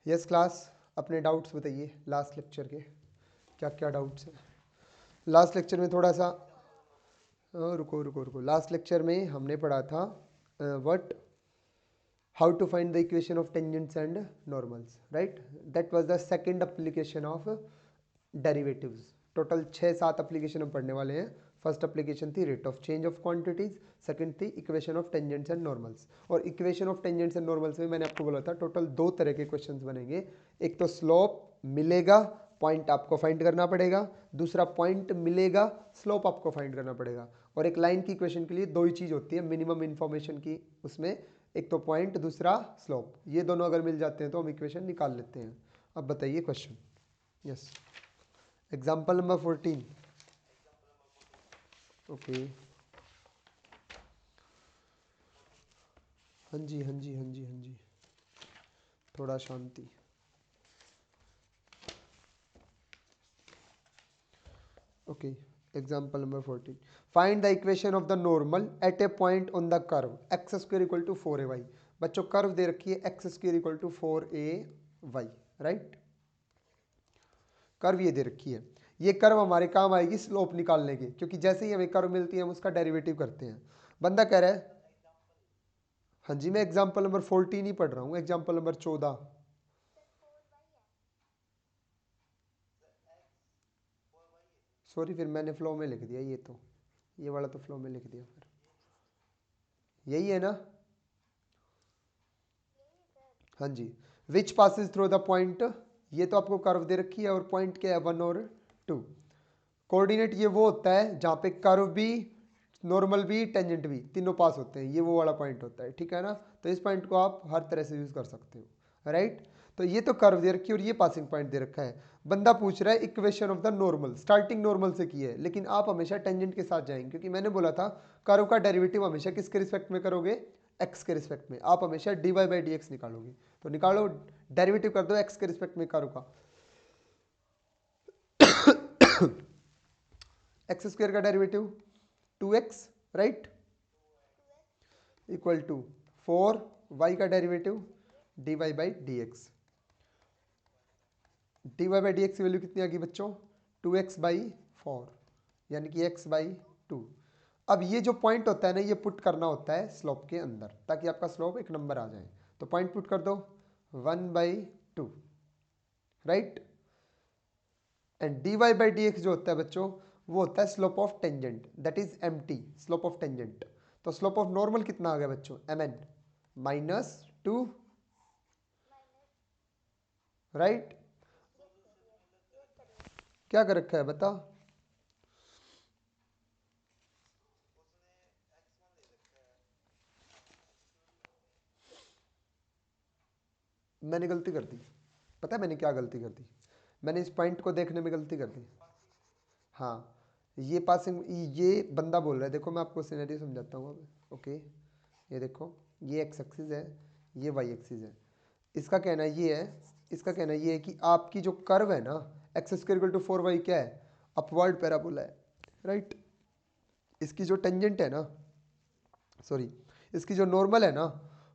Yes class, अपने doubts बताइए last lecture के, क्या क्या डाउट्स हैं। लास्ट लेक्चर में थोड़ा सा रुको रुको रुको, लास्ट लेक्चर में हमने पढ़ा था what how to find the equation of tangents and normals, right? That was the second application of derivatives. Total 6-7 application हम पढ़ने वाले हैं। फर्स्ट एप्लीकेशन थी rate of change of quantities, second थी equation of tangents and normals. और equation of tangents and normals में मैंने आपको बोला था टोटल 2 तरह के क्वेश्चंस बनेंगे। एक तो स्लोप मिलेगा, पॉइंट आपको फाइंड करना पड़ेगा, दूसरा पॉइंट मिलेगा, स्लोप आपको फाइंड करना पड़ेगा। और एक लाइन की इक्वेशन के लिए 2 ही चीज़ होती है मिनिमम इन्फॉर्मेशन की, उसमें एक तो पॉइंट, दूसरा स्लोप। ये दोनों अगर मिल जाते हैं तो हम इक्वेशन निकाल लेते हैं। अब बताइए question. Yes, example number 14। Okay, हाँ जी हाँ जी हाँ जी हाँ जी, थोड़ा शांति। Okay, example number 14। Find the equation of the normal at a point on the curve x square equal to 4ay। बच्चों कर्व दे रखी है x square equal to 4ay, right. Curve ये दे रखी है, ये कर्व हमारे काम आएगी स्लोप निकालने के, क्योंकि जैसे ही हमें कर्व मिलती है हम उसका डेरिवेटिव करते हैं। बंदा कह रहा है, हाँ जी मैं एग्जाम्पल नंबर 14 ही पढ़ रहा हूँ, एग्जाम्पल नंबर 14। सॉरी, फिर मैंने फ्लो में लिख दिया, ये वाला तो फ्लो में लिख दिया, फिर यही है ना। हाँ जी, which passes through the point, ये तो आपको कर्व दे रखी है और पॉइंट क्या है 1 और 2। कोऑर्डिनेट ये वो होता है जहाँ पे कर्व भी, नॉर्मल भी, टेंजेंट भी तीनों पास होते हैं, ये वो वाला पॉइंट होता है, ठीक है ना। तो इस पॉइंट को आप हर तरह से यूज कर सकते हो, राइट। तो ये तो कर्व दे रखी है और ये पासिंग पॉइंट दे रखा है। बंदा पूछ रहा है equation of the normal, starting normal से की है, लेकिन आप हमेशा टेंजेंट के साथ जाएंगे, क्योंकि मैंने बोला था कर्व का डेरिवेटिव हमेशा किसके रिस्पेक्ट में करोगे, एक्स के रिस्पेक्ट में। आप हमेशा dy बाई डी एक्स निकालोगे, तो निकालो, डेरिवेटिव कर दो एक्स के रिस्पेक्ट में कर्व का। एक्स स्क्वायर का derivative 2x, right, equal to 4, y का derivative dy by d x. dy by d x की वैल्यू कितनी आ गई बच्चों, 2x बाई 4, यानी कि x बाई 2। अब ये जो पॉइंट होता है ना, ये पुट करना होता है स्लोप के अंदर, ताकि आपका स्लोप एक नंबर आ जाए। तो पॉइंट पुट कर दो 1 by 2, right. And dy by d x जो होता है बच्चों, वो होता है slope of tangent, that is mt, slope of tangent. तो स्लोप ऑफ नॉर्मल कितना आ गया बच्चों, mn -2, राइट। क्या कर रखा है बता, मैंने गलती कर दी, पता है मैंने क्या गलती कर दी, मैंने इस पॉइंट को देखने में गलती कर दी। हाँ, ये पासिंग, ये बंदा बोल रहा है, देखो मैं आपको सिनेरियो समझाता हूँ अब। ओके, ये देखो, ये एक्स एक्सिस है, ये वाई एक्सिस है। इसका कहना ये है, इसका कहना ये है कि आपकी जो कर्व है ना, x square equal to 4y क्या है, अपवर्ड पैराबोला है, राइट। इसकी जो टेंजेंट है ना, सॉरी, इसकी जो नॉर्मल है ना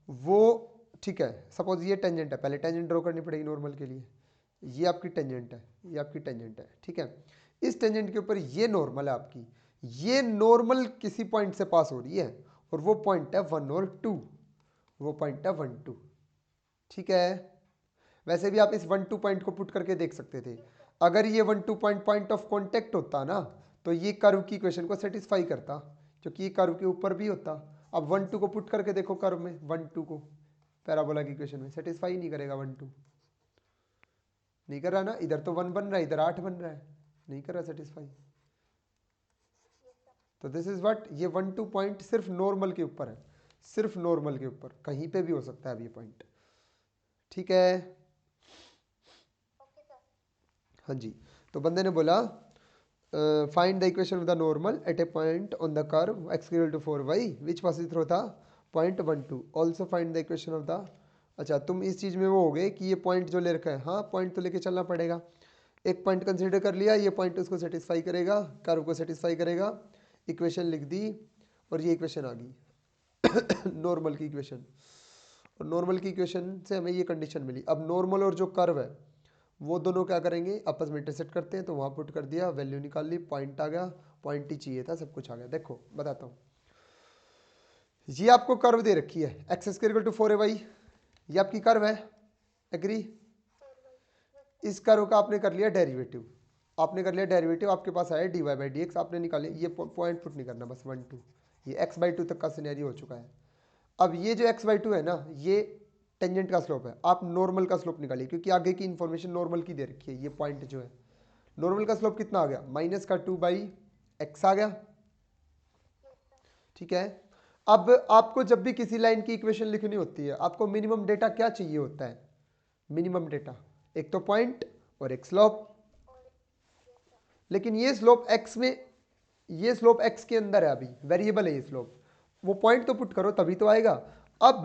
वो, ठीक है, सपोज ये टेंजेंट है, पहले टेंजेंट ड्रॉ करनी पड़ेगी नॉर्मल के लिए, ये आपकी टेंजेंट है, ये आपकी टेंजेंट है, ठीक है। इस टेंजेंट के ऊपर ये नॉर्मल है आपकी, ये नॉर्मल किसी पॉइंट से पास हो रही है, और वो पॉइंट है 1 और 2, वो पॉइंट है 1 2, ठीक है। वैसे भी आप इस 1 2 पॉइंट को पुट करके देख सकते थे, अगर ये 1 2 पॉइंट पॉइंट ऑफ कॉन्टेक्ट होता ना, तो ये कर्व की इक्वेशन को सेटिस्फाई करता, क्योंकि ये कर्व के ऊपर भी होता। अब 1 2 को पुट करके देखो कर्व में, 1 2 को पैराबोला की इक्वेशन में सेटिस्फाई नहीं करेगा, 1 2 नहीं कर रहा ना, इधर तो 1 बन रहा है, इधर 8 बन रहा है, नहीं कर रहा सेटिस्फाई। तो दिस इज व्हाट, ये 1 2 पॉइंट सिर्फ नॉर्मल के ऊपर है, सिर्फ नॉर्मल के ऊपर, कहीं पे भी हो सकता है अब ये पॉइंट, ठीक है। हाँ जी, तो बंदे ने बोला find the equation of the normal at a point on the curve x equal to 4y which passes through the point 1 2, also find the equation of the. अच्छा, तुम इस चीज़ में वो हो गए कि ये पॉइंट जो ले रखा है, हाँ पॉइंट तो लेके चलना पड़ेगा। एक पॉइंट कंसिडर कर लिया, ये पॉइंट उसको सेटिस्फाई करेगा, कर्व को सेटिस्फाई करेगा, इक्वेशन लिख दी, और ये इक्वेशन आ गई नॉर्मल की इक्वेशन। और नॉर्मल की इक्वेशन से हमें ये कंडीशन मिली। अब नॉर्मल और जो कर्व है वो दोनों क्या करेंगे, आपस में इंटरसेक्ट करते हैं। तो वहाँ पुट कर दिया, वैल्यू निकाल ली, पॉइंट आ गया, पॉइंट ही चाहिए था, सब कुछ आ गया। देखो बताता हूँ, ये आपको कर्व दे रखी है x square equal to 4ay, ये आपकी कर्व है, एग्री। इस कर्व का आपने कर लिया डेरिवेटिव, आपने कर लिया डेरिवेटिव, आपके पास आया dy बाई डी एक्स, आपने निकाले, ये पॉइंट पुट नहीं करना, बस 1 2, ये x/2 तक का सिनेरियो हो चुका है। अब ये जो x/2 है ना, ये टेंजेंट का स्लोप है, आप नॉर्मल का स्लोप निकालिए, क्योंकि आगे की इन्फॉर्मेशन नॉर्मल की दे रखी है। ये पॉइंट जो है, नॉर्मल का स्लोप कितना आ गया, -2/x आ गया, ठीक है। अब आपको जब भी किसी लाइन की इक्वेशन लिखनी होती है, आपको मिनिमम डेटा क्या चाहिए होता है, मिनिमम डेटा, एक तो पॉइंट और एक स्लोप। लेकिन ये स्लोप x में, ये स्लोप x के अंदर है, अभी वेरिएबल है ये स्लोप, वो पॉइंट तो पुट करो तभी तो आएगा। अब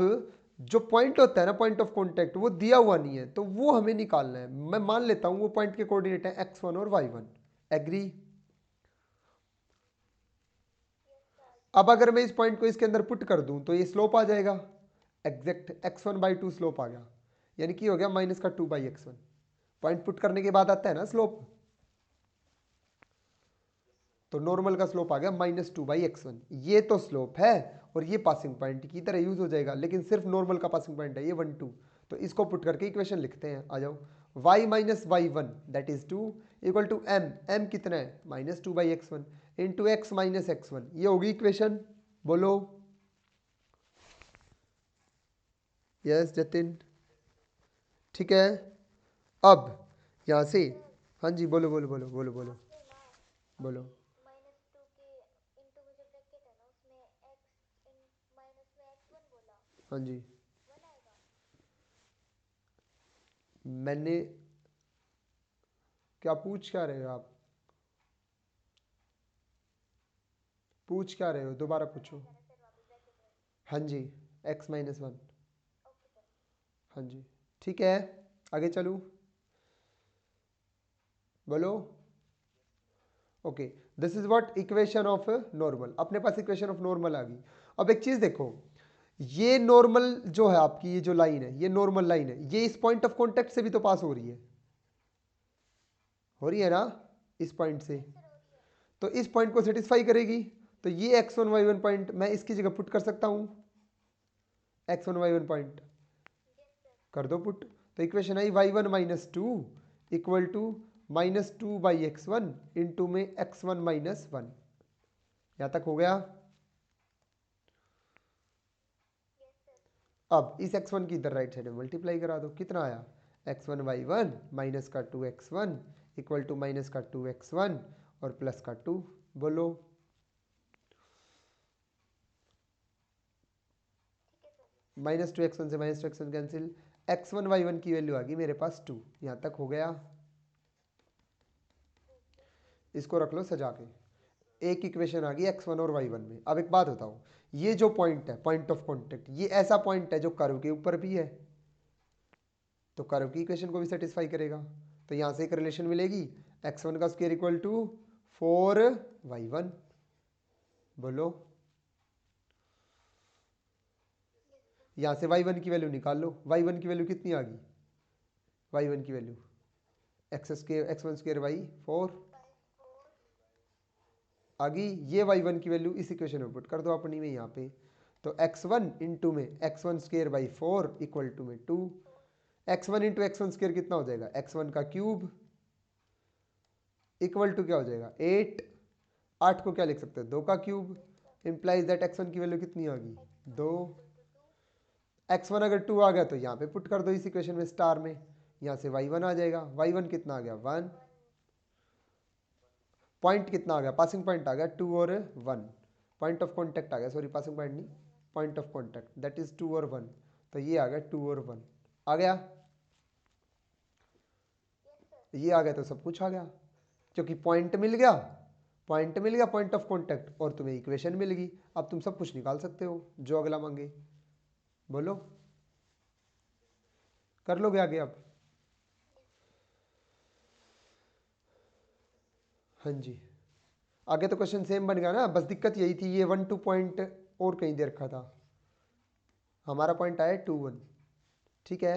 जो पॉइंट होता है ना, पॉइंट ऑफ कॉन्टेक्ट, वो दिया हुआ नहीं है, तो वो हमें निकालना है। मैं मान लेता हूं वो पॉइंट के कोऑर्डिनेट है x1 और y1, एग्री। अब अगर मैं इस पॉइंट को इसके अंदर पुट कर दूं तो ये स्लोप आ जाएगा, एग्जैक्ट x1/2 स्लोप आ गया, यानी कि हो गया -2/x1। पॉइंट पुट करने के बाद आता है ना स्लोप, तो नॉर्मल का स्लोप आ गया -2/x1। ये तो स्लोप है और ये पासिंग पॉइंट की तरह यूज हो जाएगा, लेकिन सिर्फ नॉर्मल का पासिंग पॉइंट है ये 1 2। तो इसको पुट करके इक्वेशन लिखते हैं, आ जाओ। y - y1 that is 2 equal to m कितना है, -2/x1 इंटू x - x1, ये होगी इक्वेशन, बोलो। यस जतिन, ठीक है। अब यहां से, हाँ जी बोलो बोलो बोलो बोलो बोलो बोलो। हाँ जी, मैंने, क्या पूछ क्या रहे हो आप, पूछ क्या रहे हो, दोबारा पूछो। हाँ जी, x - 1, हाँ जी, ठीक है, आगे चलूँ, बोलो। Okay, this is what equation of normal, अपने पास इक्वेशन ऑफ नॉर्मल आ गई। अब एक चीज देखो, ये नॉर्मल जो है आपकी, ये जो लाइन है, ये नॉर्मल लाइन है, ये इस पॉइंट ऑफ कॉन्टेक्ट से भी तो पास हो रही है, हो रही है ना, इस पॉइंट से, तो इस पॉइंट को सेटिस्फाई करेगी। तो ये x1 y1 पॉइंट मैं इसकी जगह पुट कर सकता हूं, x1 y1 पॉइंट कर दो पुट। तो इक्वेशन आई y1 - 2 equal to -2/x1 into में x1 - 1, यहां तक हो गया। अब इस x1 की इधर राइट साइड में मल्टीप्लाई करा दो, कितना आया, x1 y1 माइनस का 2x1 इक्वल टू माइनस का 2x1 और प्लस का 2, बोलो। -2x1 से -2x1 कैंसिल, x1 y1 की वैल्यू आ गई मेरे पास 2, यहां तक हो गया। इसको रख लो सजा के, एक इक्वेशन आ गई x1 और y1 में। अब एक बात बताओ, ये जो पॉइंट है, पॉइंट ऑफ कॉन्टेक्ट, ये ऐसा पॉइंट है जो कर्व के ऊपर भी है, तो कर्व की इक्वेशन को भी सेटिस्फाई करेगा। तो यहां से एक रिलेशन मिलेगी, x1 का स्क्वायर इक्वल टू 4y1, बोलो। यहां से y1 की वैल्यू निकाल लो, y1 की वैल्यू कितनी आ गई, y1 की वैल्यू x1 स्क्वायर बाई 4 आ गई। ये y1 की वैल्यू इस इक्वेशन में पुट कर दो अपनी में यहाँ पे, तो x1 इंटू में x1 square by 4 equal to में 2, x1 इंटू x1 स्क्वायर कितना हो जाएगा, x1 का क्यूब इक्वल टू क्या हो जाएगा 8, 8 को क्या लिख सकते हैं, 2 का क्यूब, इंप्लाइज दैट x1 की वैल्यू कितनी आ गई 2। x1 अगर 2 आ गया तो यहाँ पे पुट कर दो इस इक्वेशन में स्टार में, यहाँ से y1 आ जाएगा, y1 कितना आ गया 1, पॉइंट कितना आ गया, पासिंग पॉइंट आ गया 2 और 1, पॉइंट ऑफ कॉन्टेक्ट आ गया, सॉरी पासिंग पॉइंट नहीं, point of contact that is 2 और 1, तो ये आ गया 2 और 1 आ गया, ये आ गया तो सब कुछ आ गया, क्योंकि पॉइंट मिल गया, पॉइंट मिल गया, पॉइंट ऑफ कॉन्टेक्ट, और तुम्हें इक्वेशन मिल गई। अब तुम सब कुछ निकाल सकते हो जो अगला मांगे, बोलो, कर लोगे आगे अब, हाँ जी। आगे तो क्वेश्चन सेम बन गया ना, बस दिक्कत यही थी, ये 1 2 पॉइंट और कहीं दे रखा था, हमारा पॉइंट आया 2 1, ठीक है।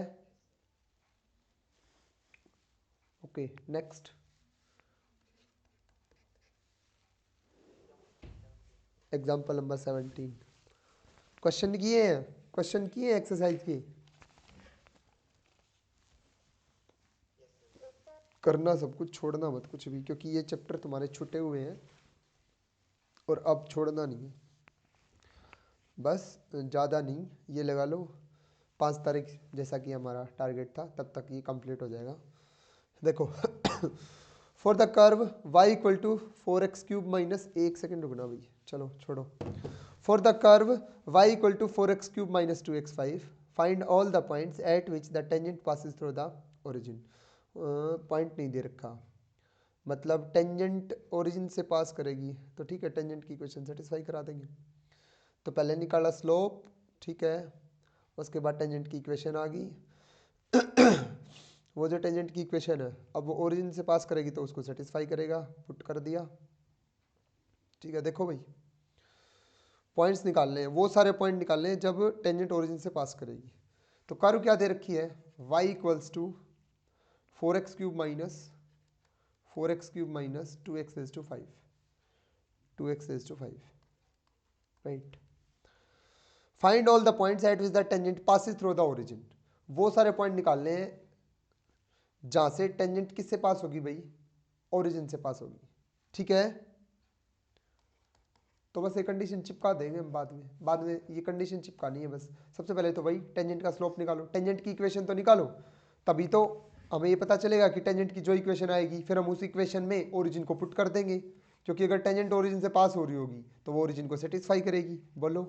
Okay next example number 17। Question किए हैं, क्वेश्चन किए एक्सरसाइज की, करना सब कुछ, छोड़ना मत कुछ भी, क्योंकि ये चैप्टर तुम्हारे छूटे हुए हैं और अब छोड़ना नहीं है। बस ज़्यादा नहीं, ये लगा लो 5 तारीख जैसा कि हमारा टारगेट था तब तक ये कंप्लीट हो जाएगा। देखो for the curve y equal to 4x³ minus, एक सेकेंड रुकना भाई, चलो छोड़ो। For the curve y equal to 4x³ minus 2x5 find all the points at which the tangent passes through the origin. Point नहीं दे रखा, मतलब tangent origin से पास करेगी तो ठीक है, टेंजेंट की इक्वेशन सेटिस्फाई करा देंगे। तो पहले निकाला स्लोप, ठीक है, उसके बाद टेंजेंट की इक्वेशन आ गई वो जो टेंजेंट की इक्वेशन है अब वो ओरिजिन से पास करेगी तो उसको सेटिस्फाई करेगा, पुट कर दिया, ठीक है। देखो भाई पॉइंट्स निकालने हैं, वो सारे पॉइंट निकालने हैं जब टेंजेंट ओरिजिन से पास करेगी। तो कर्व क्या दे रखी है, y equals to 4x³ minus 2x⁵, 2x⁵, right. Find all the points at which the tangent passes through the origin. वो सारे पॉइंट निकालने हैं जहां से टेंजेंट किससे पास होगी भाई, ओरिजिन से पास होगी, ठीक है। तो बस ये कंडीशन चिपका देंगे हम बाद में ये कंडीशन चिपकानी है बस। सबसे पहले तो भाई टेंजेंट का स्लोप निकालो, टेंजेंट की इक्वेशन तो निकालो, तभी तो हमें ये पता चलेगा कि टेंजेंट की जो इक्वेशन आएगी फिर हम उस इक्वेशन में ओरिजिन को पुट कर देंगे, क्योंकि अगर टेंजेंट ओरिजिन से पास हो रही होगी तो वो ओरिजिन को सेटिस्फाई करेगी। बोलो,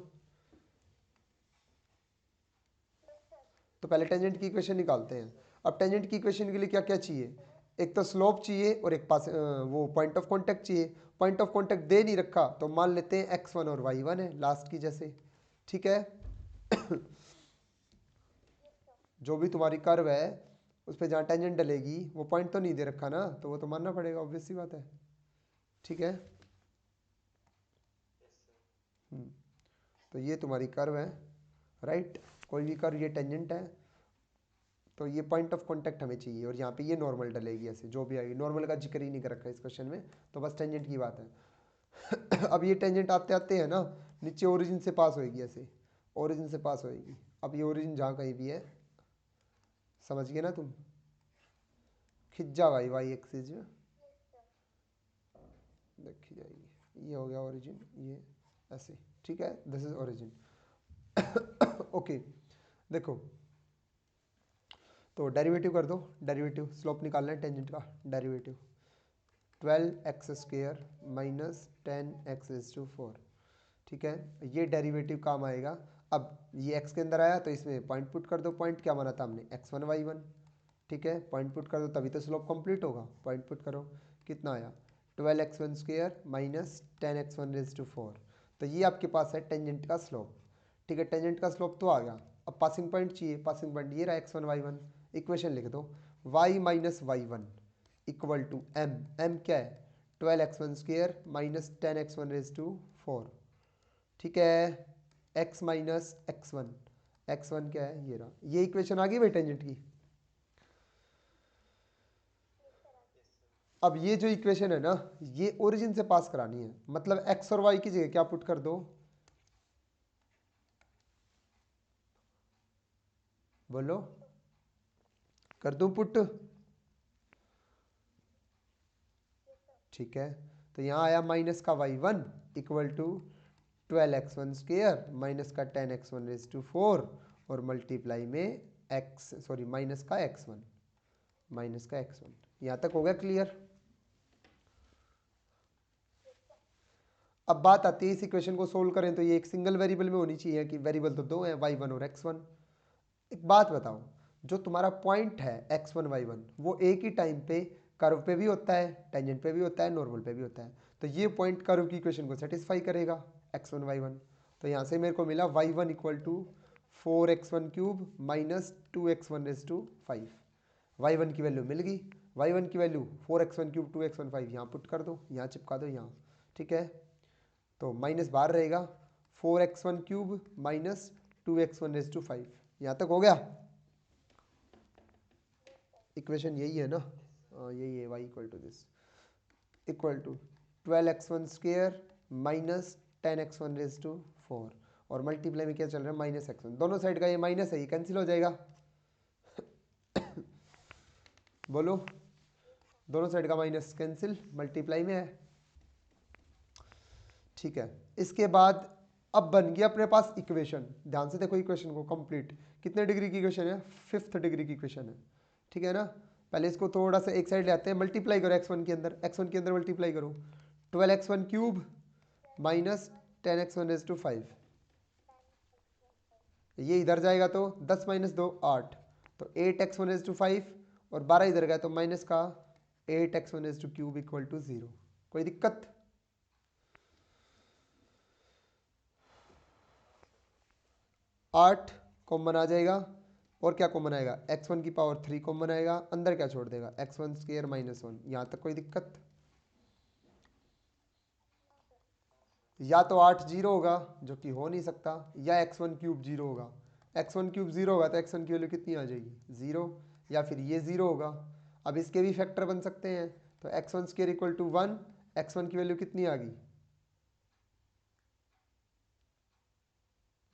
तो पहले टेंजेंट की इक्वेशन निकालते हैं। अब टेंजेंट की इक्वेशन के लिए क्या क्या चाहिए, एक तो स्लोप चाहिए और एक पास वो पॉइंट ऑफ कांटेक्ट चाहिए। पॉइंट ऑफ कांटेक्ट दे नहीं रखा तो मान लेते हैं x1 और y1 है लास्ट की जैसे, ठीक है। जो भी तुम्हारी कर्व है उस पर जहाँ टेंजेंट डलेगी वो पॉइंट तो नहीं दे रखा ना, तो वो तो मानना पड़ेगा, ऑब्वियस सी बात है, ठीक है। तो ये तुम्हारी कर्व है, राइट। कोई भी कर्व ये टेंजेंट है तो ये पॉइंट ऑफ कांटेक्ट हमें चाहिए, और यहाँ पे ये नॉर्मल डलेगी, ऐसे जो भी आएगी, नॉर्मल का जिक्र ही नहीं कर रखा इस क्वेश्चन में, तो बस टेंजेंट की बात है। अब ये टेंजेंट आते आते है ना नीचे ओरिजिन से पास होएगी, ऐसे ओरिजिन से पास होएगी। अब ये ओरिजिन जहाँ कहीं भी है, समझ गए ना तुम, खिंच जा भाई वाई एक्सिस में देखी जाएगी, ये हो गया ओरिजिन, ये ऐसे, ठीक है, दिस इज ओरिजिन। ओके देखो, तो डेरिवेटिव कर दो, डेरिवेटिव स्लोप निकालना है टेंजेंट का, डेरिवेटिव 12x² माइनस 10x⁴, ठीक है। ये डेरिवेटिव काम आएगा। अब ये x के अंदर आया तो इसमें पॉइंट पुट कर दो, पॉइंट क्या माना था हमने, x1 y1, ठीक है। पॉइंट पुट कर दो तभी तो स्लोप कंप्लीट होगा, पॉइंट पुट करो, कितना आया 12x1² माइनस 10x⁴। तो ये आपके पास है टेंजेंट का स्लोप, ठीक है। टेंजेंट का स्लोप तो आ गया, अब पासिंग पॉइंट चाहिए, पासिंग पॉइंट ये रहा x1 y1, इक्वेशन लिख दो y minus y1 equal to m क्या है 12x1² माइनस 10x⁴, ठीक है। x माइनस x1 क्या है, ये रहा, ये इक्वेशन आ गई भाई टेंजेंट की। अब ये जो इक्वेशन है ना ये ओरिजिन से पास करानी है, मतलब x और y की जगह क्या पुट कर दो, बोलो, कर दूं पुट, ठीक है। तो यहाँ आया माइनस का y1 equal to 12x1² minus का 10x⁴ और मल्टीप्लाई में माइनस का x1, यहाँ तक हो गया क्लियर। अब बात आती है इस इक्वेशन को सोल्व करें तो ये एक सिंगल वेरिएबल में होनी चाहिए, कि वेरिएबल तो दो हैं y1 और x1। एक बात बताओ, जो तुम्हारा पॉइंट है x1 y1 वो एक ही टाइम पे कर्व पे भी होता है, टेंजेंट पे भी होता है, नॉर्मल पे भी होता है, तो ये पॉइंट कर्व की इक्वेशन को सेटिस्फाई करेगा x1 y1। तो यहाँ से मेरे को मिला y1 equal to 4x1³ minus 2x⁵, y1 की वैल्यू मिल गई, y1 की वैल्यू 4x1³ 2x⁵, यहाँ पुट कर दो, यहाँ चिपका दो यहाँ, ठीक है। तो माइनस बाहर रहेगा 4x1³ माइनस 2x1⁵। यहाँ तक हो गया? इक्वेशन यही है ना? यही है, y equal to this equal to 12x1² minus 10x1⁴ और मल्टीप्लाई में क्या चल रहा है? -x1। दोनों साइड का ये माइनस है, ये कैंसिल हो जाएगा। बोलो, दोनों साइड का माइनस कैंसिल, मल्टीप्लाई में है। ठीक है, इसके बाद अब बन गया अपने पास इक्वेशन। ध्यान से देखो इक्वेशन को कंप्लीट। कितने डिग्री की इक्वेशन है? 5th डिग्री की इक्वेशन है। ठीक है ना? पहले इसको थोड़ा सा एक साइड ले आते हैं, मल्टीप्लाई करो x1 के अंदर, x1 के अंदर मल्टीप्लाई करो। 12x1³ minus 10x1⁵। ये इधर जाएगा तो 10 - 2 8, तो 8x1⁵, और 12 इधर गया तो माइनस का 8x1³ इक्वल टू 0। कोई दिक्कत? आठ कॉमन आ जाएगा, और क्या कॉमन आएगा? x1 की पावर 3 कॉमन आएगा, अंदर क्या छोड़ देगा? x1² -1। यहाँ तक कोई दिक्कत? या तो 8 जीरो होगा, जो कि हो नहीं सकता, या x1³ 0 होगा। x1³ 0 होगा तो x1 की वैल्यू कितनी आ जाएगी? 0, या फिर ये 0 होगा। अब इसके भी फैक्टर बन सकते हैं, तो x1² इक्वल टू 1, x1 की वैल्यू कितनी आ गई?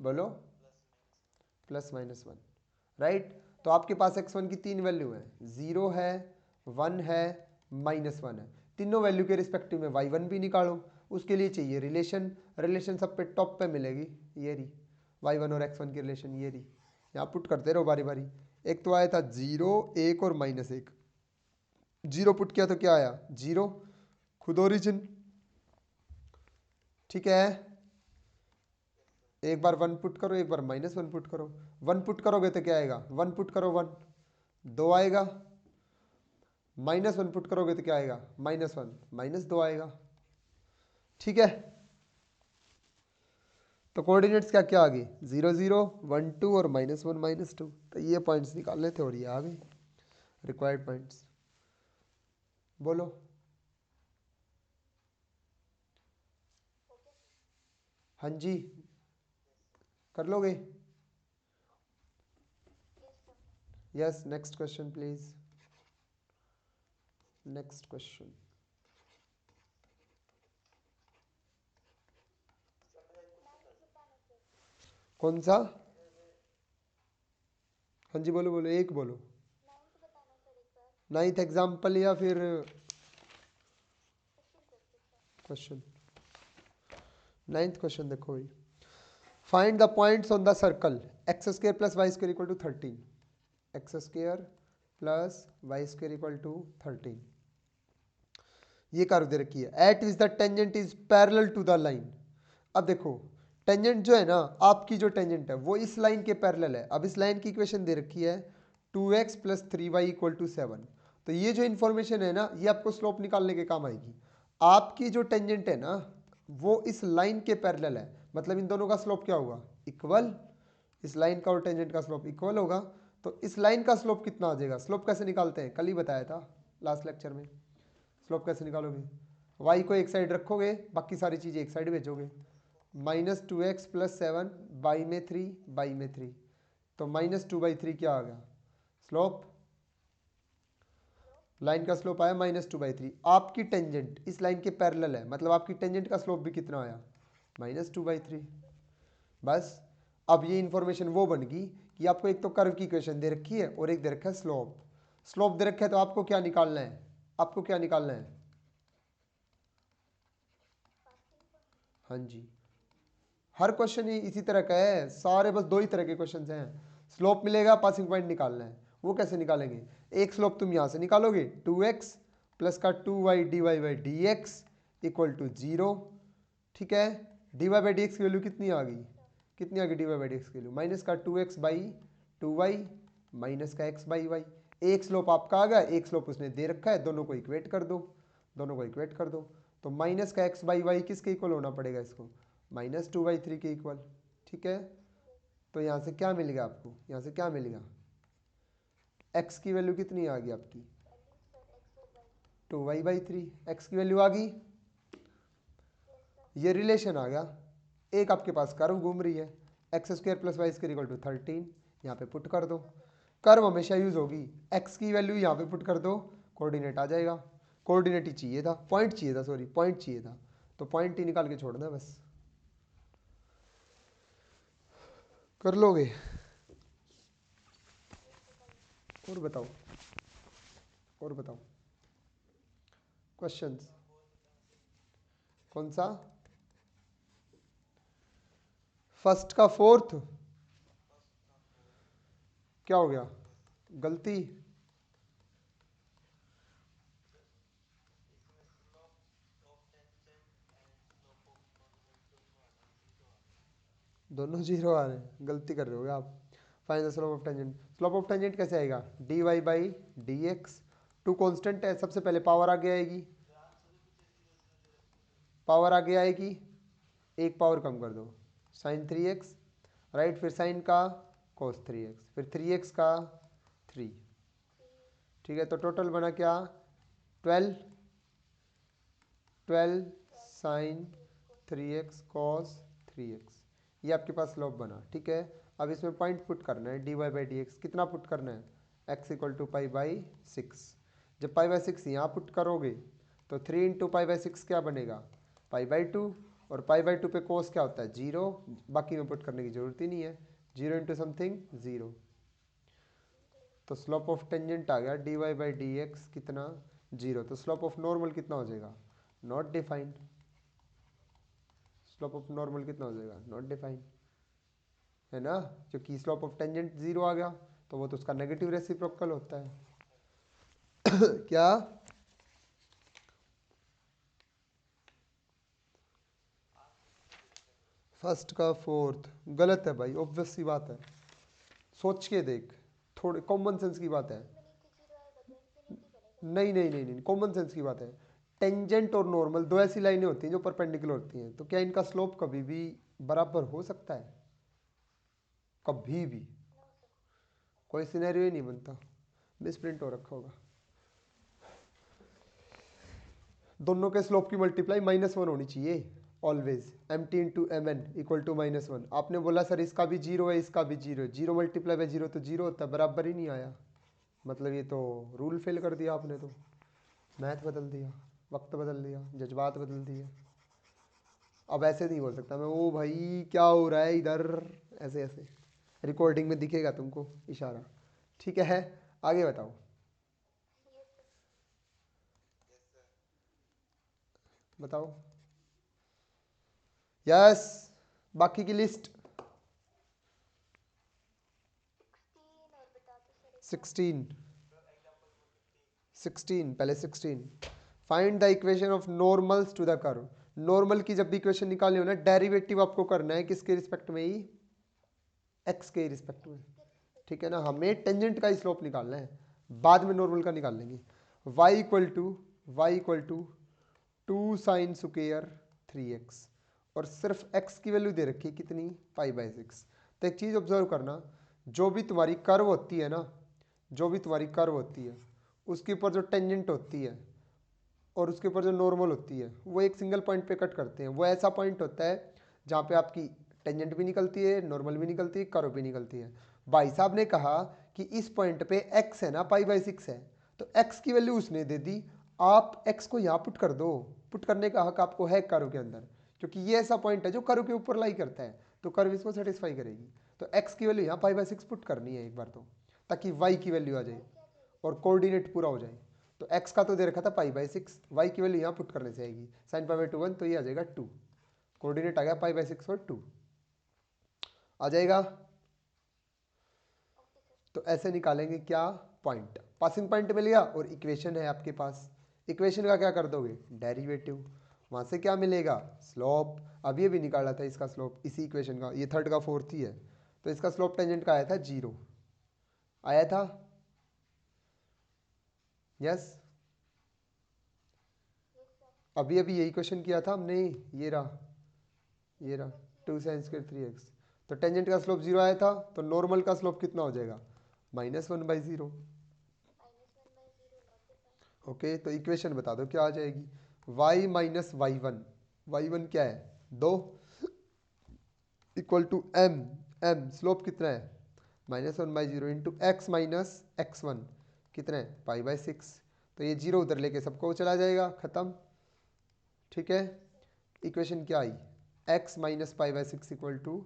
बोलो, +-1, राइट। तो आपके पास x1 की 3 वैल्यू है, 0 है, 1 है, -1 है। तीनों वैल्यू के रिस्पेक्टिव में y1 भी निकालो। उसके लिए चाहिए रिलेशन। रिलेशन सब पे टॉप पे मिलेगी, ये रही y1 और x1 की रिलेशन, ये रही। यहाँ पुट करते रहो बारी बारी। एक तो आया था 0, 1 और -1। 0 पुट किया तो क्या आया? 0, खुद ओरिजिन। ठीक है, एक बार 1 पुट करो, एक बार -1 पुट करो। 1 पुट करोगे तो क्या आएगा? 1 पुट करो 1, 2 आएगा। -1 पुट करोगे तो क्या आएगा? -1 -2 आएगा। ठीक है, तो कोऑर्डिनेट्स क्या क्या आ गए? 0 0, 1 2 और -1 -2। तो ये पॉइंट्स निकालने थे और ये आ गए रिक्वायर्ड पॉइंट्स। बोलो, हाँ जी, कर लोगे? Yes, next question please. Next question. कौन सा? हाँ जी, बोलो बोलो, एक बोलो। 9th एग्जाम्पल या फिर क्वेश्चन? 9th क्वेश्चन देखो भाई। Find the points on the circle x² + y² equal to 13। x² + y² equal to 13। ये कर्व दे रखी है। At which the tangent is parallel to the line. अब देखो, टेंजेंट जो है ना, आपकी जो टेंजेंट है वो इस लाइन के पैरेलल है। अब इस लाइन की इक्वेशन दे रखी है 2x + 3y इक्वल टू 7। तो ये जो इन्फॉर्मेशन है ना, ये आपको स्लोप निकालने के काम आएगी। आपकी जो टेंजेंट है ना, वो इस लाइन के पैरेलल है, मतलब इन दोनों का स्लोप क्या होगा? इक्वल। इस लाइन का और टेंजेंट का स्लोप इक्वल होगा। तो इस लाइन का स्लोप कितना आ जाएगा? स्लोप कैसे निकालते हैं? कल ही बताया था लास्ट लेक्चर में। स्लोप कैसे निकालोगे? y को एक साइड रखोगे, बाकी सारी चीज़ें एक साइड भेजोगे। -2x + 7 बाई में 3 बाई में 3, तो -2/3 क्या आ गया? स्लोप। लाइन का स्लोप आया -2/3। आपकी टेंजेंट इस लाइन के पैरेलल है, मतलब आपकी टेंजेंट का स्लोप भी कितना आया? -2/3। बस, अब ये इंफॉर्मेशन वो बन गई कि आपको एक तो कर्व की इक्वेशन दे रखी है और एक दे रखा है स्लोप। स्लोप दे रखा है तो आपको क्या निकालना है? आपको क्या निकालना है? हाँ जी, हर क्वेश्चन ही इसी तरह का है, सारे बस दो ही तरह के क्वेश्चन हैं। स्लोप मिलेगा, पासिंग पॉइंट निकालना है। वो कैसे निकालेंगे? एक स्लोप तुम यहाँ से निकालोगे, 2x + का 2y dy/dx इक्वल टू 0। ठीक है, dy/dx की वैल्यू कितनी आ गई? कितनी आ गई dy/dx की वैल्यू? -2x/2y माइनस का x/y। एक स्लोप आपका आ गया, एक स्लोप उसने दे रखा है, दोनों को इक्वेट कर दो, दोनों को इक्वेट कर दो। तो माइनस का x/y किसके इक्वल होना पड़ेगा? इसको -2/3 के इक्वल। ठीक है, तो यहाँ से क्या मिलेगा आपको? यहाँ से क्या मिलेगा? x की वैल्यू कितनी आ गई आपकी? 2y/3। x की वैल्यू आ गई, ये रिलेशन आ गया। एक आपके पास कर्व घूम रही है, x square plus y square equal to 13, यहाँ पे पुट कर दो। कर्व हमेशा यूज होगी, एक्स की वैल्यू यहाँ पे पुट कर दो, कोऑर्डिनेट आ जाएगा। कोऑर्डिनेट ही चाहिए था, पॉइंट चाहिए था, सॉरी पॉइंट चाहिए था, तो पॉइंट ही निकाल के छोड़ना बस। कर लोगे? और बताओ, और बताओ क्वेश्चंस। कौन सा? फर्स्ट का फोर्थ क्या हो गया? गलती? दोनों जीरो आ रहे हैं, गलती कर रहे हो आप। Find the slope of tangent. Slope of tangent कैसे आएगा? D y by d x. Two constant है, सबसे पहले पावर आगे आएगी, पावर आगे आएगी, एक पावर कम कर दो, साइन 3x, राइट, फिर साइन का cos 3x, फिर 3x का 3, ठीक है। तो टोटल बना क्या? 12, 12 साइन 3x cos 3x, ये आपके पास स्लोप बना, ठीक है। अब इसमें पॉइंट पुट करना है, d y by d x कितना पुट करना है? x equal to pi by 6। जब पाई बाई 6 यहाँ पुट करोगे तो 3 इंटू पाई बाई 6 क्या बनेगा? पाई बाई 2, और पाई बाई 2 पे कोस क्या होता है? 0, बाकी में पुट करने की जरूरत ही नहीं है, 0 इंटू समथिंग 0। तो स्लोप ऑफ टेंजेंट आ गया d y by d x कितना? 0। तो स्लोप ऑफ नॉर्मल कितना हो जाएगा? Not defined. Slope of normal कितना हो जाएगा? नॉट डिफाइंड, है ना, क्योंकि स्लोप ऑफ टेंजेंट 0 आ गया, तो वो तो उसका नेगेटिव रेसिप्रोकल होता है। क्या? फर्स्ट का फोर्थ गलत है भाई, ऑब्वियस सी बात है, सोच के देख, थोड़े कॉमन सेंस की बात है। नहीं नहीं नहीं नहीं, कॉमन सेंस की बात है। टेंजेंट और नॉर्मल दो ऐसी लाइनें होती हैं जो परपेंडिकुलर होती हैं, तो क्या इनका स्लोप कभी भी बराबर हो सकता है? कभी भी कोई सिनेरियो ही नहीं बनता। मिस प्रिंट हो रखा होगा। दोनों के स्लोप की मल्टीप्लाई -1 होनी चाहिए always, m t into m n equal to -1। आपने बोला सर इसका भी 0 है, इसका भी 0 है, 0 मल्टीप्लाई बाई 0 तो 0 होता है, बराबर ही नहीं आया, मतलब ये तो रूल फेल कर दिया आपने, तो मैथ बदल दिया, वक्त बदल दिया, जज्बात बदल दिए। अब ऐसे नहीं बोल सकता मैं, ओ भाई क्या हो रहा है इधर, ऐसे ऐसे रिकॉर्डिंग में दिखेगा तुमको इशारा, ठीक है। आगे बताओ। बताओ यस, बाकी की लिस्ट 16, 16 पहले 16। Find the equation of normals to the curve. Normal की जब भी इक्वेशन निकालनी हो ना, डेरिवेटिव आपको करना है किसके रिस्पेक्ट में? ही एक्स के रिस्पेक्ट में, ठीक है ना। हमें टेंजेंट का ही स्लोप निकालना है, बाद में नॉर्मल का निकाल लेंगे। y equal to 2 sine square 3x, और सिर्फ x की वैल्यू दे रखी है कितनी? पाई बाई 6। तो एक चीज़ ऑब्जर्व करना, जो भी तुम्हारी कर्व होती है ना, जो भी तुम्हारी कर्व होती है उसके ऊपर जो टेंजेंट होती है और उसके ऊपर जो नॉर्मल होती है, वो एक सिंगल पॉइंट पे कट करते हैं। वो ऐसा पॉइंट होता है जहाँ पे आपकी टेंजेंट भी निकलती है, नॉर्मल भी निकलती है, कर्व भी निकलती है। भाई साहब ने कहा कि इस पॉइंट पे x है ना, पाई बाई 6 है, तो x की वैल्यू उसने दे दी, आप x को यहाँ पुट कर दो। पुट करने का हक आपको है कर्व के अंदर, क्योंकि ये ऐसा पॉइंट है जो कर्व के ऊपर लाई करता है, तो कर्व इसको सेटिस्फाई करेगी। तो x की वैल्यू यहाँ पाई बाई 6 पुट करनी है एक बार, तो ताकि y की वैल्यू आ जाए और कोऑर्डिनेट पूरा हो जाए। तो x का तो दे रखा था पाई बाई 6, y की वैल्यू यहाँ पुट करने से आएगी, साइन पाई बाई 2 1, तो ये आ जाएगा 2, कोऑर्डिनेट आ गया पाई बाई 6 और 2 आ जाएगा। तो ऐसे निकालेंगे क्या? पॉइंट, पासिंग पॉइंट मिल गया और इक्वेशन है आपके पास। इक्वेशन का क्या कर दोगे? डेरिवेटिव, वहाँ से क्या मिलेगा? स्लोप। अब ये भी निकाला था इसका स्लोप, इसी इक्वेशन का, ये थर्ड का फोर्थ ही है, तो इसका स्लोप टेंजेंट का आया था 0, आया था, यस। अभी अभी यही क्वेश्चन किया था हमने, ये रहा, ये रहा 2 साइन स्क्वायर 3x। तो टेंजेंट का स्लोप 0 आया था, तो नॉर्मल का स्लोप कितना हो जाएगा? -1/0। ओके, तो इक्वेशन बता दो क्या आ जाएगी? y minus y one, y one क्या है? 2, equal to m, m slope कितना है -1/0 इंटू एक्स माइनस x1 कितना है π/6। तो ये जीरो उधर लेके सबको चला जाएगा, खत्म। ठीक है, इक्वेशन क्या आई, x minus π/6 equal to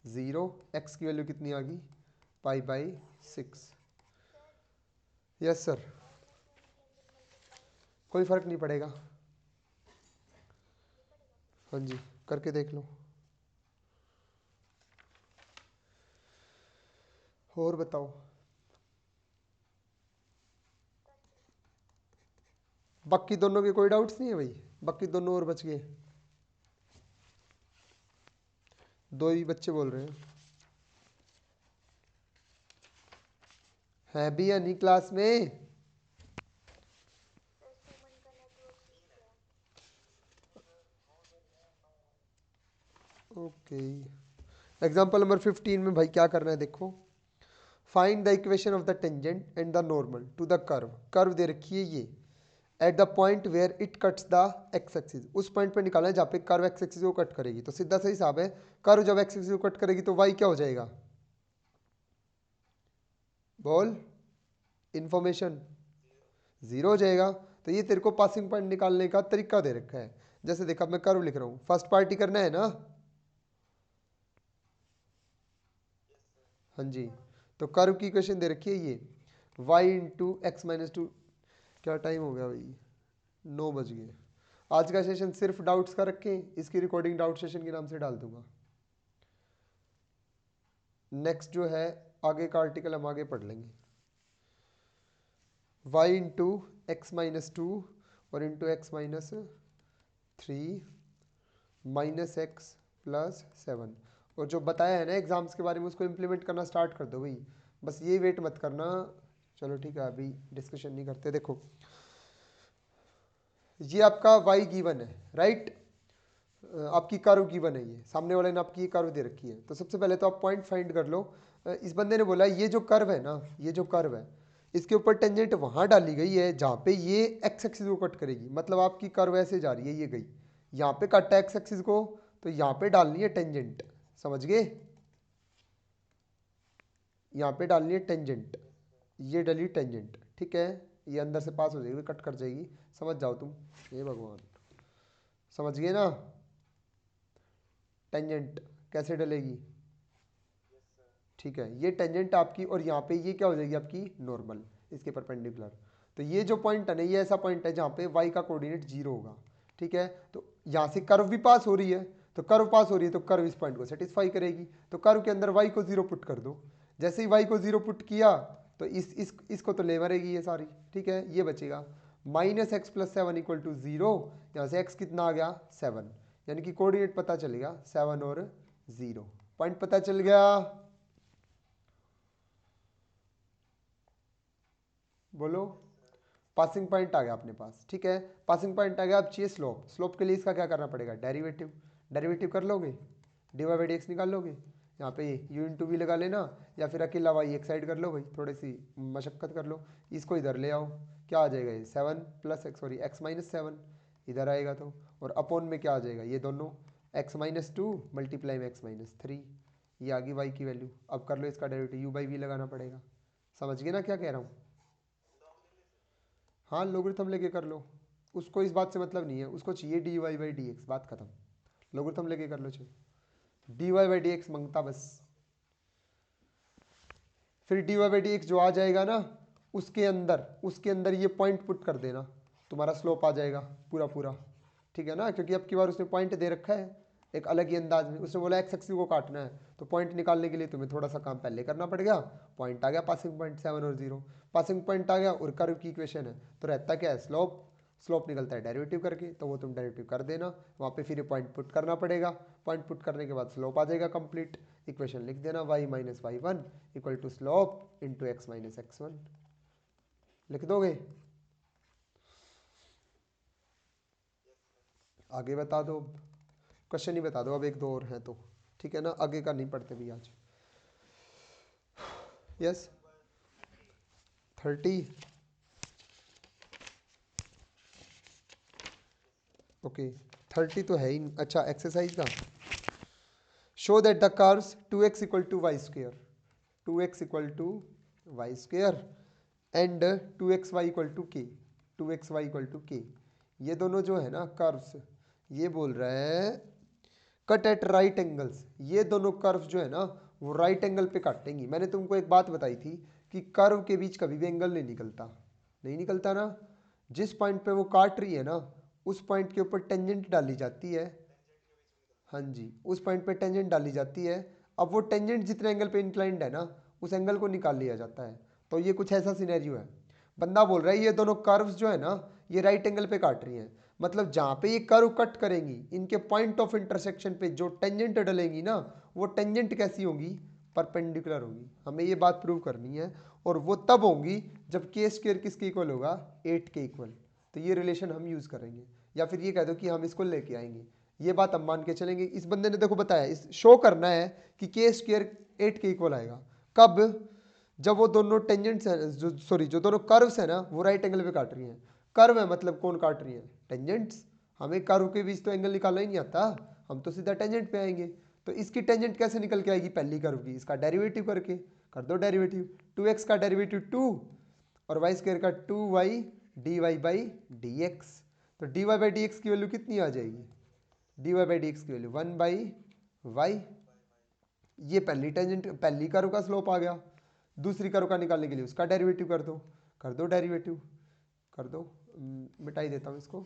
0, x की वैल्यू कितनी आ गई π/6। यस सर, कोई फर्क नहीं पड़ेगा। हाँ जी, करके देख लो। और बताओ, बाकी दोनों के कोई डाउट्स नहीं है भाई? बाकी दोनों और बच गए, दो ही बच्चे बोल रहे हैं। है भी या नहीं क्लास में? ओके, एग्जाम्पल नंबर 15 में भाई क्या करना है देखो, find the equation of the tangent and the normal to the curve. Curve दे रखी है ये, at the point where it cuts the x axis, उस पॉइंट पे निकालना है जहाँ पे कर्व एक्स एक्सिस को कट करेगी। तो सीधा सही हिसाब है, कर्व जब एक्स एक्सिस को कट करेगी तो वाई क्या हो जाएगा, बोल, इंफॉर्मेशन जीरो हो जाएगा। तो ये तेरे को पासिंग पॉइंट निकालने का तरीका दे रखा है। जैसे देखा, मैं कर्व लिख रहा हूँ, फर्स्ट पार्टी करना है ना। हाँ जी, तो कर्व की इक्वेशन दे रखी है ये, y into x minus to. क्या टाइम हो गया भाई, 9 बज गए। आज का सेशन सिर्फ डाउट्स का रखें, इसकी रिकॉर्डिंग डाउट सेशन के नाम से डाल दूंगा। नेक्स्ट जो है आगे का आर्टिकल हम आगे पढ़ लेंगे। y into x minus two और into x minus 3 minus x plus 7। और जो बताया है ना एग्जाम्स के बारे में, उसको इम्प्लीमेंट करना स्टार्ट कर दो भाई, बस ये वेट मत करना। चलो ठीक है, अभी डिस्कशन नहीं करते। देखो, ये आपका y गिवन है, राइट, आपकी कर्व गिवन है, ये सामने वाले ने आपकी ये कर्व दे रखी है। तो सबसे पहले तो आप पॉइंट फाइंड कर लो। इस बंदे ने बोला ये जो कर्व है ना, ये जो कर्व है, इसके ऊपर टेंजेंट वहां डाली गई है जहाँ पे ये एक्स एक्सिस को कट करेगी। मतलब आपकी कर्व ऐसे जा रही है, ये गई यहाँ पे कट है एक्स एक्सिस को, तो यहाँ पे डालनी है टेंजेंट, समझ गए, यहाँ पे डालनी है टेंजेंट, ये डली टेंजेंट, ठीक है, ये अंदर से पास हो जाएगी, कट कर जाएगी, समझ जाओ तुम, हे भगवान, समझ गए ना। टेंजेंट कैसे डलेगी, ठीक है, ये टेंजेंट आपकी, और यहाँ पे ये क्या हो जाएगी आपकी नॉर्मल, इसके परपेंडिकुलर। तो ये जो पॉइंट है ना, ये ऐसा पॉइंट है जहाँ पे y का कोऑर्डिनेट जीरो होगा, ठीक है। तो यहाँ से कर्व भी पास हो रही है, तो कर्व पास हो रही है तो कर्व इस पॉइंट को सेटिस्फाई करेगी। तो कर्व के अंदर y को जीरो पुट कर दो, जैसे ही y को जीरो पुट किया तो इसको तो ले मरेगी ये सारी, ठीक है। ये बचेगा minus x plus 7 equal to 0। यहाँ से x कितना आ गया 7, यानी कि कोऑर्डिनेट पता चलेगा 7 और 0, पॉइंट पता चल गया। बोलो, पासिंग पॉइंट आ गया अपने पास, ठीक है। पासिंग पॉइंट आ गया, अब चाहिए स्लोप। स्लोप के लिए इसका क्या करना पड़ेगा, डेरिवेटिव। डेरिवेटिव कर लोगे, d y by d x निकाल लोगे, यहाँ पे यू इंटू वी लगा लेना, या फिर अकेला वाई एक साइड कर लो भाई, थोड़ी सी मशक्कत कर लो। इसको इधर ले आओ, क्या आ जाएगा ये 7 plus x, sorry x minus 7 इधर आएगा तो, और अपॉन में क्या आ जाएगा ये दोनों, एक्स माइनस 2 मल्टीप्लाई में एक्स माइनस 3, ये आ गई वाई की वैल्यू। अब कर लो इसका डेरिवेटिव, यू बाई वी लगाना पड़ेगा। समझ गए ना क्या कह रहा हूँ? हाँ, लोगरिथम लेके कर लो, उसको इस बात से मतलब नहीं है, उसको चाहिए d y by d x, बात खत्म। लोगरिथम लेके कर लो, चाहिए d y by d x मांगता बस। फिर d y by d x जो आ जाएगा ना, उसके अंदर ये पॉइंट पुट कर देना, तुम्हारा स्लोप आ जाएगा पूरा पूरा, ठीक है ना। क्योंकि अब की बार उसने पॉइंट दे रखा है एक अलग ही अंदाज में, उसने बोला एक्स एक्सिस को काटना है, तो पॉइंट निकालने के लिए तुम्हें थोड़ा सा काम पहले करना पड़ेगा। पॉइंट आ गया, पासिंग पॉइंट 7 और 0, पासिंग पॉइंट आ गया, और कर्व की इक्वेशन है, तो रहता क्या है स्लोप। स्लोप निकलता है डेरिवेटिव करके, तो वो तुम डेरिवेटिव कर देना, वहाँ पे फिर पॉइंट पुट करना पड़ेगा। पॉइंट पुट करने के बाद स्लोप आ जाएगा कंप्लीट, इक्वेशन लिख देना y minus y one equal to slope into x minus x one, लिख दोगे। आगे बता दो, क्वेश्चन ही बता दो, अब एक दो और है तो, ठीक है ना, आगे का नहीं पढ़ते भी आज। यस 30, ओके 30 तो है ही। अच्छा, एक्सरसाइज का show that the curves 2x equal to y square, 2x equal to y square and 2xy equal to k, 2xy equal to के, ये दोनों जो है ना कर्व्स, ये बोल रहे हैं कट एट राइट एंगल्स, ये दोनों कर्व्स जो है ना वो राइट एंगल पे काटेंगी। मैंने तुमको एक बात बताई थी कि कर्व के बीच कभी भी एंगल नहीं निकलता, नहीं निकलता ना। जिस पॉइंट पे वो काट रही है ना उस पॉइंट के ऊपर टेंजेंट डाली जाती है। हाँ जी, उस पॉइंट पे टेंजेंट डाली जाती है। अब वो टेंजेंट जितने एंगल पे इंक्लाइंड है ना उस एंगल को निकाल लिया जाता है। तो ये कुछ ऐसा सिनेरियो है। बंदा बोल रहा है ये दोनों कर्व्स जो है ना ये राइट एंगल पे काट रही हैं, मतलब जहाँ पे ये कर्व कट करेंगी इनके पॉइंट ऑफ इंटरसेक्शन पे जो टेंजेंट डलेंगी ना वो टेंजेंट कैसी होंगी, परपेंडिकुलर होंगी। हमें ये बात प्रूव करनी है और वो तब होंगी जब के स्क्वायर किसके इक्वल होगा, 8 के इक्वल। तो ये रिलेशन हम यूज़ करेंगे, या फिर ये कह दो कि हम इसको लेके आएंगे। ये बात हम मान के चलेंगे। इस बंदे ने देखो बताया, इस शो करना है कि के स्क्वायर 8 के इक्वल आएगा कब, जब वो दोनों टेंजेंट्स हैं, जो दोनों कर्व्स हैं ना वो राइट एंगल पे काट रही हैं। कर्व है मतलब कौन काट रही है, टेंजेंट्स। हमें कर्व के बीच तो एंगल निकालना ही नहीं आता, हम तो सीधा टेंजेंट पे आएंगे। तो इसकी टेंजेंट कैसे निकल के आएगी, पहली कर्व की, इसका डेरिवेटिव करके कर दो डेरिवेटिव। 2x का डेरिवेटिव 2 और वाई स्क्वायर का 2y dy by d x. तो dy बाई डी एक्स की वैल्यू कितनी आ जाएगी, dy बाई डी एक्स की वैल्यू 1 बाई वाई। ये पहली टेंजेंट, पहली कर्व का स्लोप आ गया। दूसरी कर्व का निकालने के लिए उसका डेरिवेटिव कर दो डेरिवेटिव कर दो, मिटाई देता हूँ इसको,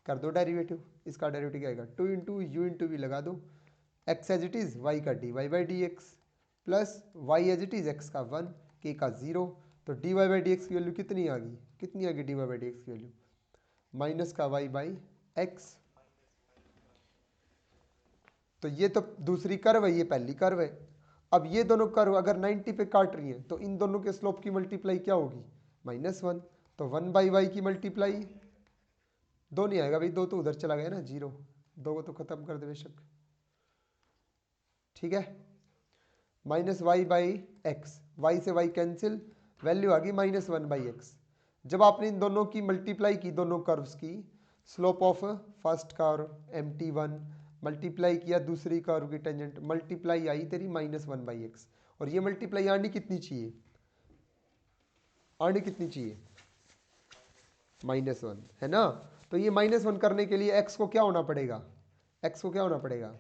कर दो डेरिवेटिव। इसका डेरिवेटिव क्या आएगा, 2 इंटू यू इंटू वी लगा दो, x as it is y का d y by d x plus y as it is x का 1 के का 0। तो d y by d x की वैल्यू कितनी आ गई, कितनी आ गई d y by d x की वैल्यू, माइनस का वाई बाई एक्स। तो ये तो दूसरी कर्व है, ये पहली कर्व है। अब ये दोनों कर्व अगर 90 पे काट रही हैं तो इन दोनों के स्लोप की मल्टीप्लाई क्या होगी, -1। तो 1 बाई वाई की मल्टीप्लाई, दो नहीं आएगा भाई, दो तो उधर चला गया ना, 0, दो को तो खत्म कर दे बेशक, ठीक है। Minus y by x, y से वाई कैंसिल, वैल्यू आ गई -1/x। जब आपने इन दोनों की मल्टीप्लाई की, दोनों कर्व्स की, slope of first curve mt1 multiply किया दूसरी कर्व की टेंजेंट, मल्टीप्लाई आई तेरी -1/x। और ये मल्टीप्लाई आनी कितनी चाहिए, आनी कितनी चाहिए, -1, है ना। तो ये -1 करने के लिए x को क्या होना पड़ेगा, x को क्या होना पड़ेगा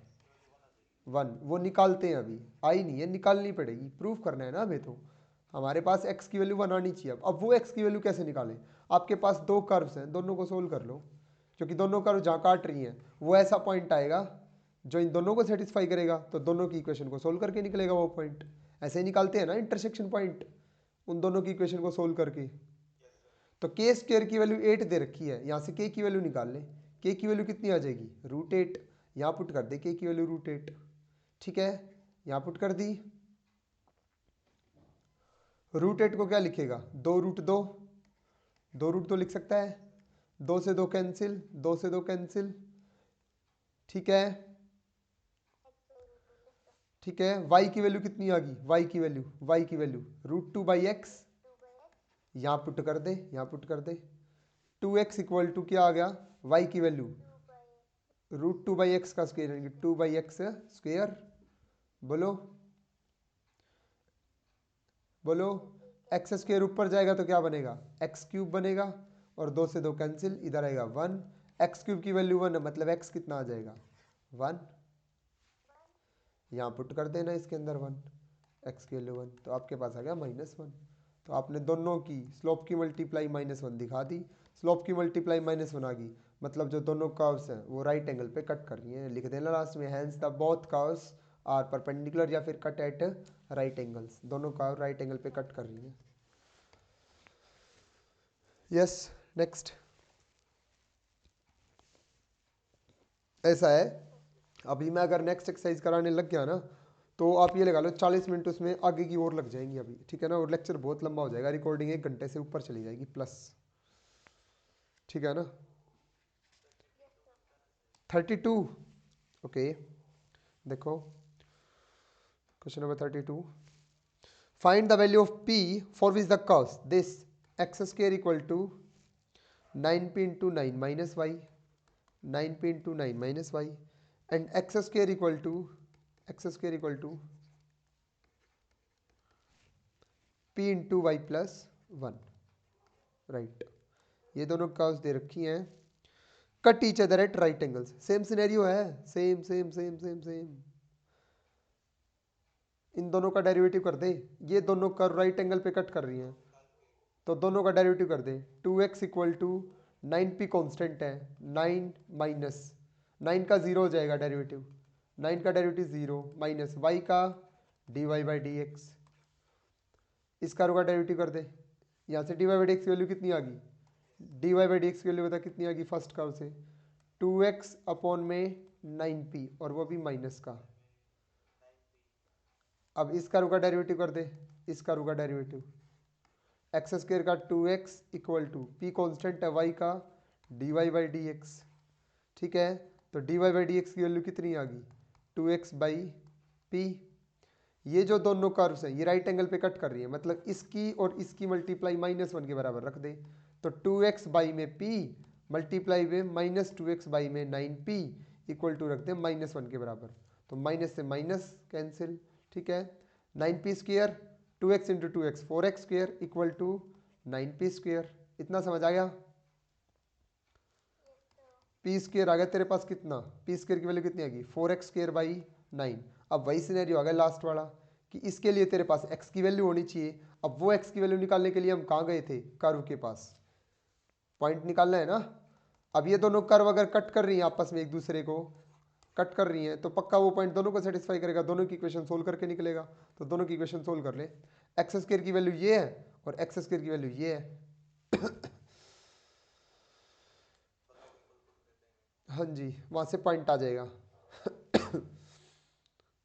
1। वो निकालते हैं, अभी आई नहीं है, निकालनी पड़ेगी, प्रूफ करना है ना हमें। तो हमारे पास x की वैल्यू 1 आनी चाहिए। अब वो x की वैल्यू कैसे निकालें, आपके पास दो कर्व्स हैं, दोनों को सोल्व कर लो, क्योंकि दोनों कर्व जहाँ काट रही हैं वो ऐसा पॉइंट आएगा जो इन दोनों को सेटिस्फाई करेगा। तो दोनों की इक्वेशन को सोल्व करके निकलेगा वो पॉइंट। ऐसे ही निकालते हैं ना इंटरसेक्शन पॉइंट, उन दोनों की इक्वेशन को सोल्व करके। तो के स्क्वायर की वैल्यू 8 दे रखी है, यहाँ से के की वैल्यू निकाल ले, के की वैल्यू कितनी आ जाएगी, √8। यहाँ पुट कर दे के की वैल्यू √8, ठीक है। यहाँ पुट कर दी, √8 को क्या लिखेगा, 2√2, 2√2 लिख सकता है, 2 से 2 कैंसिल, 2 से 2 कैंसिल, ठीक है। ठीक है, y की वैल्यू कितनी आ गई, y की वैल्यू √2/x, यहाँ पुट कर दे, यहाँ पुट कर दे। 2x इक्वल टू क्या आ गया, y की वैल्यू √2/x का स्क्वायर, यानी 2/x स्क्वायर। बोलो बोलो, एक्स स्क्वायर ऊपर जाएगा तो क्या बनेगा, x³ बनेगा, और 2 से 2 कैंसिल, इधर आएगा 1। x³ की वैल्यू 1 है, मतलब x कितना आ जाएगा 1। यहाँ पुट कर देना इसके अंदर 1, x की वैल्यू 1, तो आपके पास आ गया -1। तो आपने दोनों की स्लोप की मल्टीप्लाई -1 दिखा दी, स्लोप की मल्टीप्लाई -1 आ गई, मतलब जो दोनों कर्व्स हैं वो राइट एंगल पे कट कर रही हैं। लिख देना लास्ट में, hence the both curves are perpendicular, या फिर कट एट राइट एंगल्स, दोनों कर्व राइट एंगल पे कट कर रही हैं। Yes, next. ऐसा है, अभी मैं अगर नेक्स्ट एक्सरसाइज कराने लग गया ना तो आप ये लगा लो 40 मिनट उसमें आगे की ओर लग जाएंगी अभी, ठीक है ना। और लेक्चर बहुत लंबा हो जाएगा, रिकॉर्डिंग 1 घंटे से ऊपर चली जाएगी प्लस, ठीक है ना। 32, ओके। देखो question number 32, find the value of p for which the curves this x² equal to 9p into 9 minus y, 9p into 9 minus y, and x² equal to x square equal to p into y plus 1, right. ये दोनों curves दे रखी हैं, cut each other at right angles. Same scenario है, same same same same same. इन दोनों का derivative कर दे, ये दोनों कर्व राइट एंगल पे कट कर रही हैं तो दोनों का डेरिवेटिव कर दे। 2x equal to 9p constant है, 9 माइनस 9 का 0 हो जाएगा डेरिवेटिव, 9 का डेरिवेटिव 0 माइनस y का dy बाई डी एक्स, इस कर्व का डेरिवेटिव कर दे। यहाँ से dy बाई डी एक्स की वैल्यू कितनी आ गई, dy बाई डी एक्स की वैल्यू बता कितनी आ गई फर्स्ट कर्व से, 2x अपॉन में 9p और वो भी माइनस का। अब इस कर्व का डेरिवेटिव कर दे, इस कर्व का डेरिवेटिव एक्स स्क्वायर का 2x equal to p constant है y का dy बाई डी एक्स, ठीक है। तो dy बाई डी एक्स की वैल्यू कितनी आ गई, 2x बाई पी। ये जो दोनों कर्व्स हैं ये राइट एंगल पे कट कर रही है, मतलब इसकी और इसकी मल्टीप्लाई -1 के बराबर रख दे। तो 2x बाई में p मल्टीप्लाई में -2x बाई में 9p इक्वल टू रख दे -1 के बराबर। तो माइनस से माइनस कैंसिल, ठीक है। 9p square 2x into 2x 4x square equal to 9p square. इतना समझ आ गया। पी स्क्वेयर आ गया तेरे पास कितना, पी स्क्वेयर की वैल्यू कितनी आएगी 4x स्क्वेयर बाई 9। अब वही सिनेरियो आ गया लास्ट वाला कि इसके लिए तेरे पास x की वैल्यू होनी चाहिए। अब वो x की वैल्यू निकालने के लिए हम कहाँ गए थे, कर्व के पास, पॉइंट निकालना है ना। अब ये दोनों कर्व अगर कट कर रही हैं आपस में, एक दूसरे को कट कर रही हैं, तो पक्का वो पॉइंट दोनों को सेटिस्फाई करेगा, दोनों की इक्वेशन सोल्व करके निकलेगा। तो दोनों की इक्वेशन सोल्व कर ले, एक्स स्क्वायर की वैल्यू ये है और एक्स स्क्वायर की वैल्यू ये है। हाँ जी, वहाँ से पॉइंट आ जाएगा।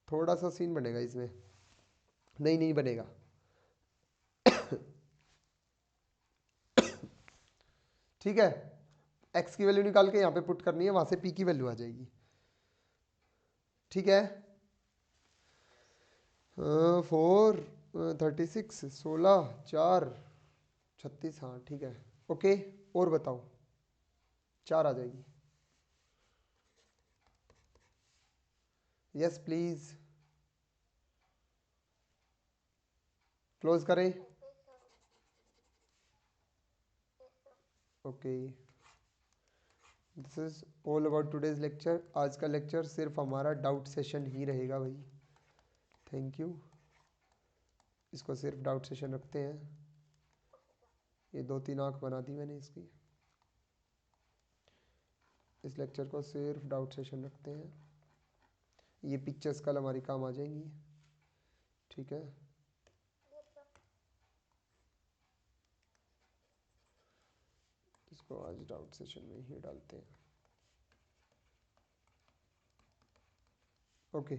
थोड़ा सा सीन बनेगा इसमें, नहीं नहीं बनेगा। ठीक है, एक्स की वैल्यू निकाल के यहाँ पे पुट करनी है, वहाँ से पी की वैल्यू आ जाएगी, ठीक है। 4 36 16 4 36, हाँ ठीक है, ओके। और बताओ, 4 आ जाएगी। यस प्लीज, क्लोज करें। Okay, this is all about today's lecture. आज का लेक्चर सिर्फ हमारा डाउट सेशन ही रहेगा भाई। Thank you. इसको सिर्फ डाउट सेशन रखते हैं। ये 2-3 आंख बना दी मैंने इसकी। इस लेक्चर को सिर्फ डाउट सेशन रखते हैं। ये पिक्चर्स कल हमारी काम आ जाएंगी, ठीक है। इसको आज डाउट सेशन में ही डालते हैं, ओके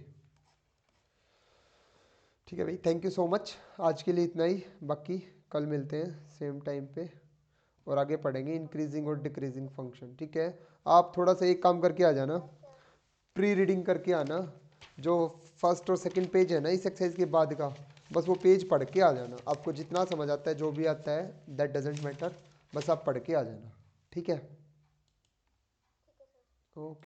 ठीक है भाई। थैंक यू सो मच, आज के लिए इतना ही। बाकी कल मिलते हैं सेम टाइम पे और आगे पढ़ेंगे इंक्रीजिंग और डिक्रीजिंग फंक्शन, ठीक है। आप थोड़ा सा एक काम करके आ जाना, प्री रीडिंग करके आना। जो फर्स्ट और सेकंड पेज है ना इस एक्सरसाइज के बाद का, बस वो पेज पढ़ के आ जाना। आपको जितना समझ आता है, जो भी आता है, दैट डजेंट मैटर, बस आप पढ़ के आ जाना, ठीक है। ओके।